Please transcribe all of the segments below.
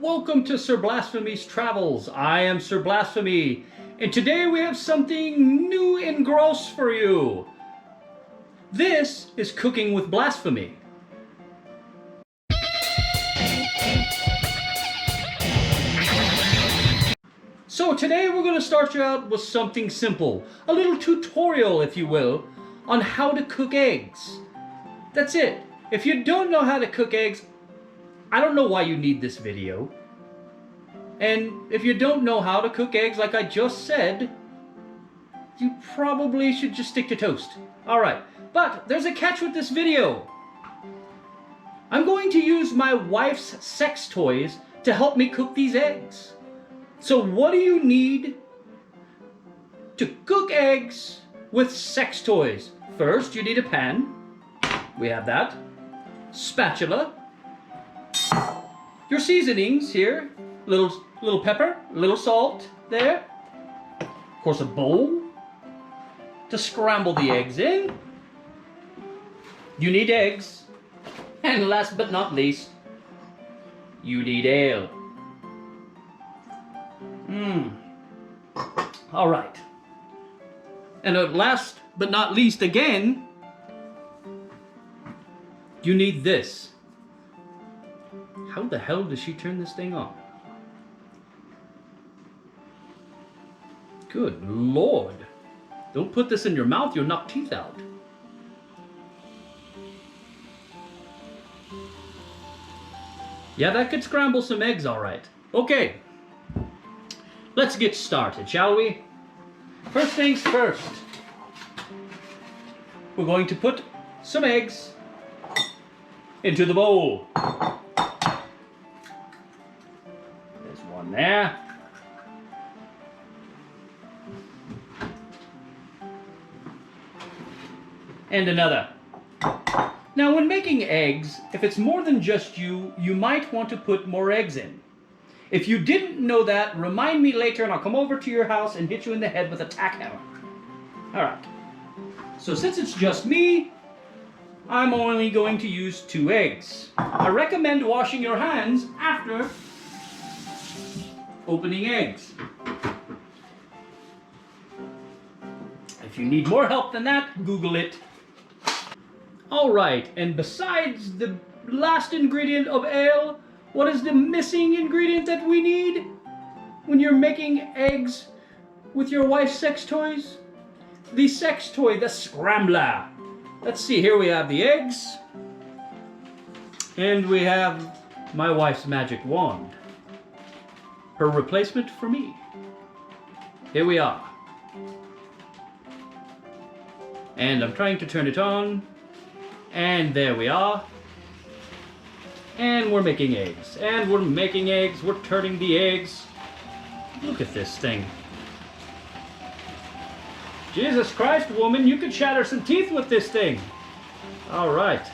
Welcome to Sir Blasphemy's Travels. I am Sir Blasphemy, and today we have something new and gross for you. This is Cooking with Blasphemy. So today we're going to start you out with something simple, a little tutorial, if you will, on how to cook eggs. That's it. If you don't know how to cook eggs, I don't know why you need this video. And if you don't know how to cook eggs like I just said, you probably should just stick to toast. Alright, but there's a catch with this video. I'm going to use my wife's sex toys to help me cook these eggs. So what do you need to cook eggs with sex toys? First, you need a pan. We have that. Spatula. Your seasonings here. Little pepper, little salt there. Of course, a bowl to scramble the eggs in. You need eggs. And last but not least, you need ale. All right. And last but not least again, you need this. How the hell does she turn this thing on? Good Lord. Don't put this in your mouth, you'll knock teeth out. Yeah, that could scramble some eggs, all right. Okay. Let's get started, shall we? First things first. We're going to put some eggs into the bowl. There's one there. And another. Now, when making eggs, if it's more than just you, you might want to put more eggs in. If you didn't know that, remind me later and I'll come over to your house and hit you in the head with a tack hammer. Alright. So since it's just me, I'm only going to use 2 eggs. I recommend washing your hands after opening eggs. If you need more help than that, Google it. Alright, and besides the last ingredient of ale, what is the missing ingredient that we need when you're making eggs with your wife's sex toys? The sex toy, the Scrambler. Let's see, here we have the eggs. And we have my wife's magic wand. Her replacement for me. Here we are. And I'm trying to turn it on. And there we are. And we're making eggs. And we're making eggs. We're turning the eggs. Look at this thing. Jesus Christ, woman, you could shatter some teeth with this thing. Alright.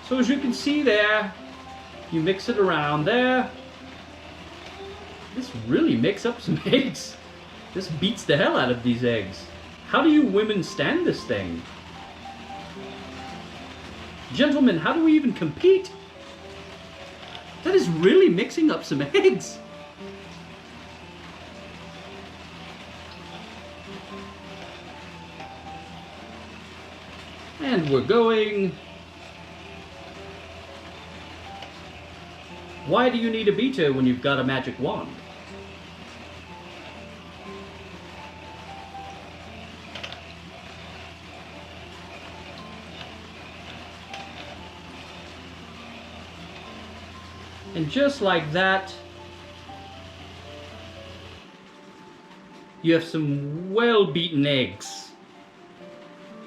So as you can see there, you mix it around there. This really makes up some eggs. This beats the hell out of these eggs. How do you women stand this thing? Gentlemen, how do we even compete? That is really mixing up some eggs. And we're going. Why do you need a beater when you've got a magic wand? And just like that, you have some well-beaten eggs.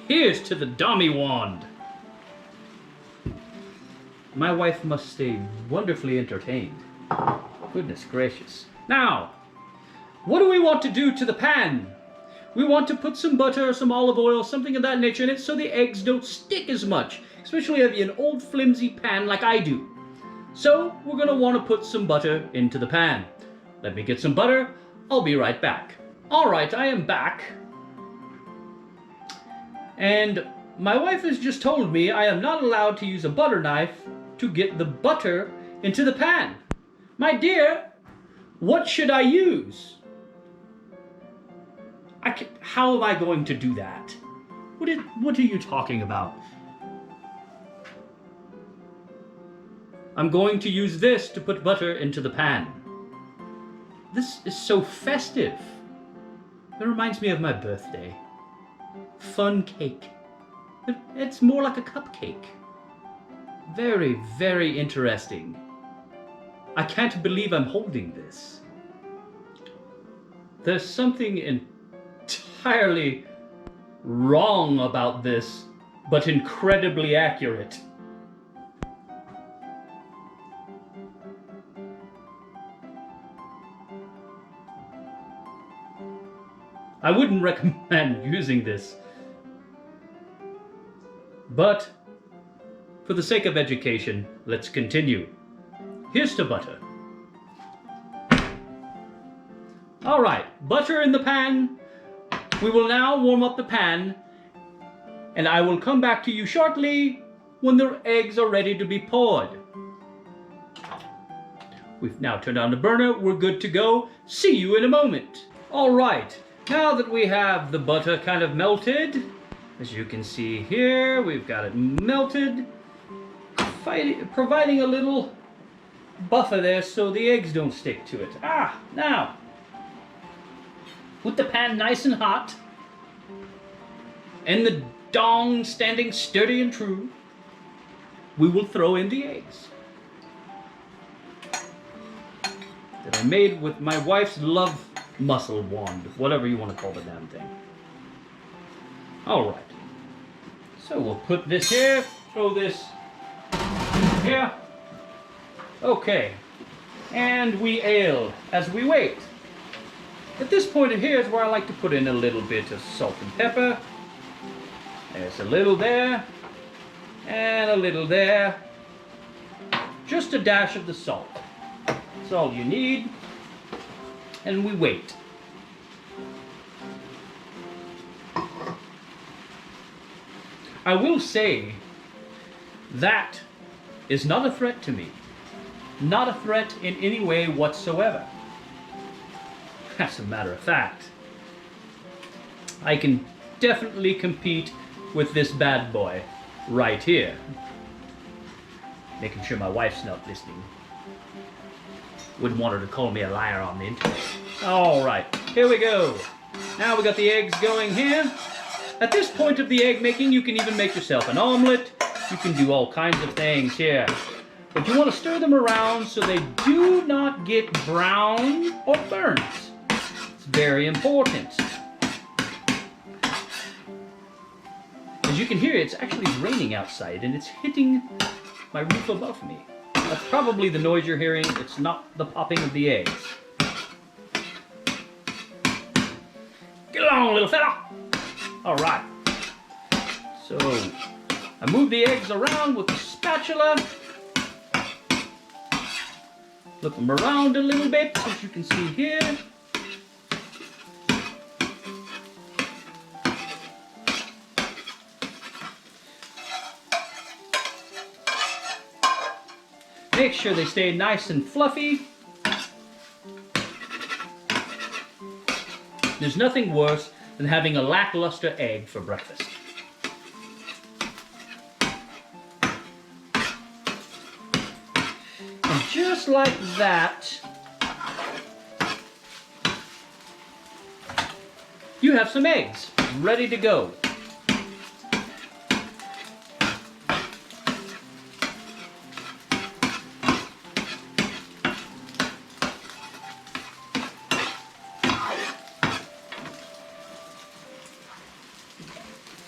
Here's to the dummy wand. My wife must stay wonderfully entertained. Goodness gracious. Now, what do we want to do to the pan? We want to put some butter, some olive oil, something of that nature in it so the eggs don't stick as much, especially if you have an old flimsy pan like I do. So, we're going to want to put some butter into the pan. Let me get some butter. I'll be right back. Alright, I am back. And my wife has just told me I am not allowed to use a butter knife to get the butter into the pan. My dear, what should I use? How am I going to do that? What are you talking about? I'm going to use this to put butter into the pan. This is so festive. It reminds me of my birthday. Fun cake. It's more like a cupcake. Very, very interesting. I can't believe I'm holding this. There's something entirely wrong about this, but incredibly accurate. I wouldn't recommend using this, but for the sake of education, let's continue. Here's to butter. All right, butter in the pan. We will now warm up the pan, and I will come back to you shortly when the eggs are ready to be poured. We've now turned on the burner. We're good to go. See you in a moment. All right. Now that we have the butter kind of melted, as you can see here, we've got it melted, providing a little buffer there so the eggs don't stick to it. Now, with the pan nice and hot, and the dong standing sturdy and true, we will throw in the eggs that I made with my wife's love muscle wand, whatever you want to call the damn thing. Alright. So we'll put this here, throw this here. Okay. And we ale as we wait. At this point here is where I like to put in a little bit of salt and pepper. There's a little there, and a little there. Just a dash of the salt. That's all you need. And we wait. I will say that is not a threat to me. Not a threat in any way whatsoever. As a matter of fact, I can definitely compete with this bad boy right here. Making sure my wife's not listening. Wouldn't want her to call me a liar on the internet. Alright, here we go. Now we got the eggs going here. At this point of the egg making, you can even make yourself an omelet. You can do all kinds of things here. But you want to stir them around so they do not get brown or burnt. It's very important. As you can hear, it's actually raining outside and it's hitting my roof above me. That's probably the noise you're hearing. It's not the popping of the eggs. Get along, little fella. All right. So I move the eggs around with the spatula. Flip them around a little bit, as you can see here. Make sure they stay nice and fluffy. There's nothing worse than having a lackluster egg for breakfast. And just like that, you have some eggs ready to go.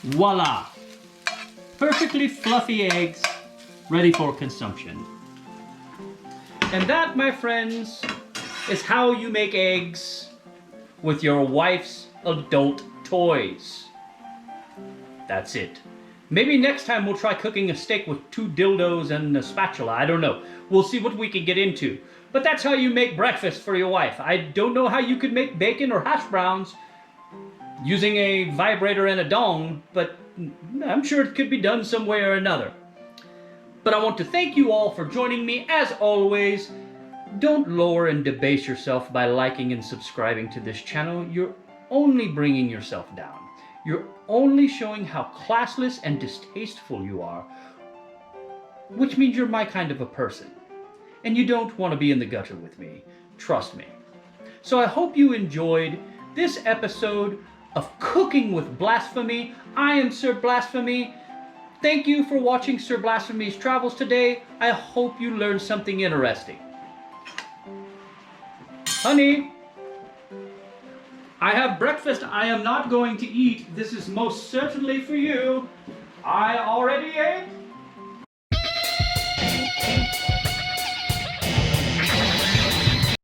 Voila! Perfectly fluffy eggs ready for consumption. And that, my friends, is how you make eggs with your wife's adult toys. That's it. Maybe next time we'll try cooking a steak with 2 dildos and a spatula. I don't know. We'll see what we can get into. But that's how you make breakfast for your wife. I don't know how you could make bacon or hash browns using a vibrator and a dong, but I'm sure it could be done some way or another. But I want to thank you all for joining me, as always. Don't lower and debase yourself by liking and subscribing to this channel. You're only bringing yourself down. You're only showing how classless and distasteful you are, which means you're my kind of a person. And you don't want to be in the gutter with me. Trust me. So I hope you enjoyed this episode of Cooking with Blasphemy. I am Sir Blasphemy. Thank you for watching Sir Blasphemy's travels today. I hope you learned something interesting. Honey, I have breakfast I am not going to eat. This is most certainly for you. I already ate.